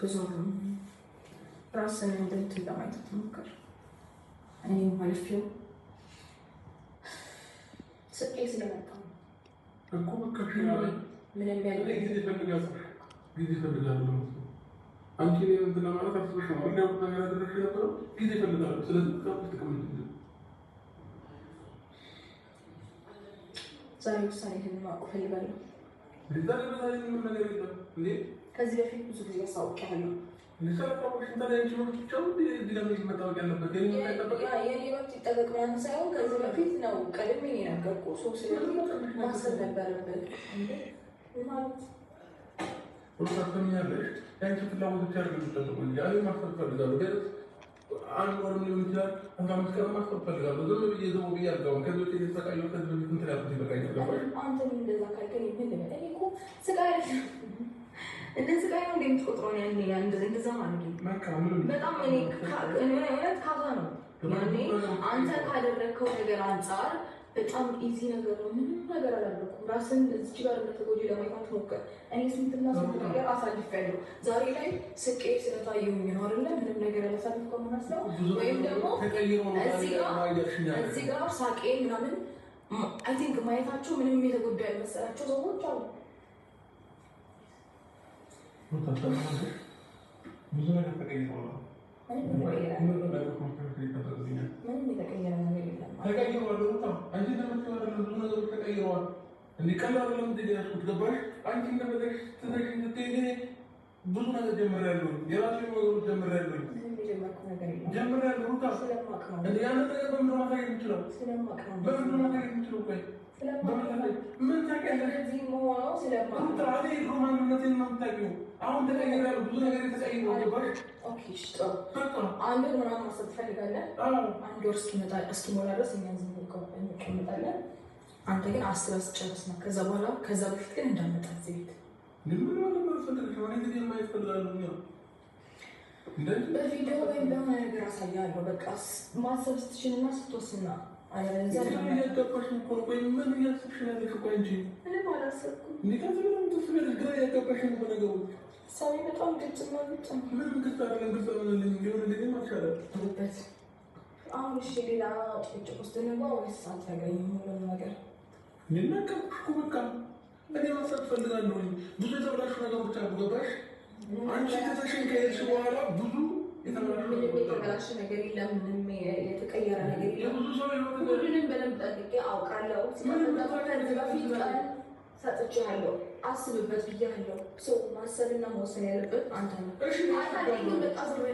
ብዙ ራስን እንድንትን ለማየት ሞክር። እኔ ማለፊው ስቄ ስለመጣ እኮ በቃ ምንም ያለ ጊዜ ይፈልጋሉ። አንቺ እንትን ለማለት አስበሽ ነው እንደው ነገር አድርገሽ ነበር። ጊዜ ይፈልጋሉ። ስለዚህ ተቀምጥ ዛሬ ውሳኔህን ማወቅ እፈልጋለሁ። ከዚህ በፊት ብዙ ጊዜ አሳውቄያለሁ። የኔ መብት ይጠበቅ ምናምን ሳይሆን ከዚህ በፊት ነው ቀድሜ የነገርኩህ። ሰው ስለዚህ ማሰብ ነበረብን። ያንቺ ፍላጎቶች ያለ የሚጠበቁ ማሰብ ፈልጋለሁ። አንድ ወርም ሊሆን ይችላል 15 ቀን ማሰብ ፈልጋለሁ። ዝም ብዬ ዘው ብዬ አልገባም። ከዚህ በፊት የተሰቃየሁ ከዚህ በፊት እንትን ያልኩት ይበቃኛል። አንተ ምን እንደዛ ካልከኝ ምን ልበል? እኔ እኮ ስቃይ አይደለም እንደ ስቃይ ነው እንደምትቆጥረው ያኔ እንደዛ ማለት ነው። በጣም እኔ እውነት ካዛ ነው ያኔ አንተ ካደረግከው ነገር አንጻር በጣም ኢዚ ነገር ነው። ምንም ነገር አላደረኩም። ራስን እዚች ጋር እንደተጎጂ ለማይታት ሞከር። እኔ ስንትና ስንት ነገር አሳልፌያለሁ። ዛሬ ላይ ስቄ ስለታየሁኝ ነው አይደለ? ምንም ነገር ያላሳልፍከው መስለው ወይም ደግሞ እዚህ ጋር ሳቄ ምናምን አይ ቲንክ ማየታቸው ምንም የተጎዳ ያልመሰላቸው ሰዎች አሉ። ብዙ ነገር ተቀይሯል። ምንም የተቀየረ ነገር የለም። ተቀይሯል። አንቺ እንደምትወራ ብዙ ነገሮች ተቀይረዋል። ቀላል ለምትሄድ ገባሽ? አንቺ እንደመለሽ ትዘሽ ስትሄጂ ብዙ ነገር ጀምሬያለሁ። የራሴ ነገሮች ጀምሬያለሁ። ጀምሬያለሁ። ያንን ነገር በምንድን ነው ማሳየት የምችለው? በምንድን ነው ማሳየት የምችለው? ምን ታውቂያለሽ? ማንነቴን ነው የምታውቂው። አሁን ተቀይሬያለሁ። ብዙ ነገር የተቀይሯል። ገባሽ? አንድ ወር ምናምን ማሰብ ትፈልጋለህ? አንድ ወር እስኪሞላ ድረስ እኛ ዝም ብለን እንቀምጣለን። አንተ ግን አስበህ ጨርስ ነው። ከዛ በፊት ግን እንዳመጣ እዚህ ቤት በቪዲዮ ወይም በሆነ ነገር አሳያለሁ። በቃ ማሰብ ስትችልና ስትወስና አለበለዚያ ምንም አላሰብኩም። ሰው በጣም ግልጽና ግልጽ ነው። አሁን እሺ፣ ሌላ ጭቅጭቅ ውስጥ እንግባ ወይስ አታገኝም? ሁሉም ነገር በቃ እኔ ማሰብ ፈልጋለሁ። ብዙ የተበላሹ ነገሮች አሉ። ገባሽ? አንቺ ተተሽን ከሄድሽ በኋላ ብዙ የተበላሸ ነገር የለም። ምንም የተቀየረ ነገር የለም። ሁሉንም በደንብ ጠንቅቄ አውቃለሁ። ከዚህ በፊት ቀን ሰጥቼሃለሁ። አስብበት ብያለሁ። ሰው ማሰብና መወሰን ያለበት አንተ ነው።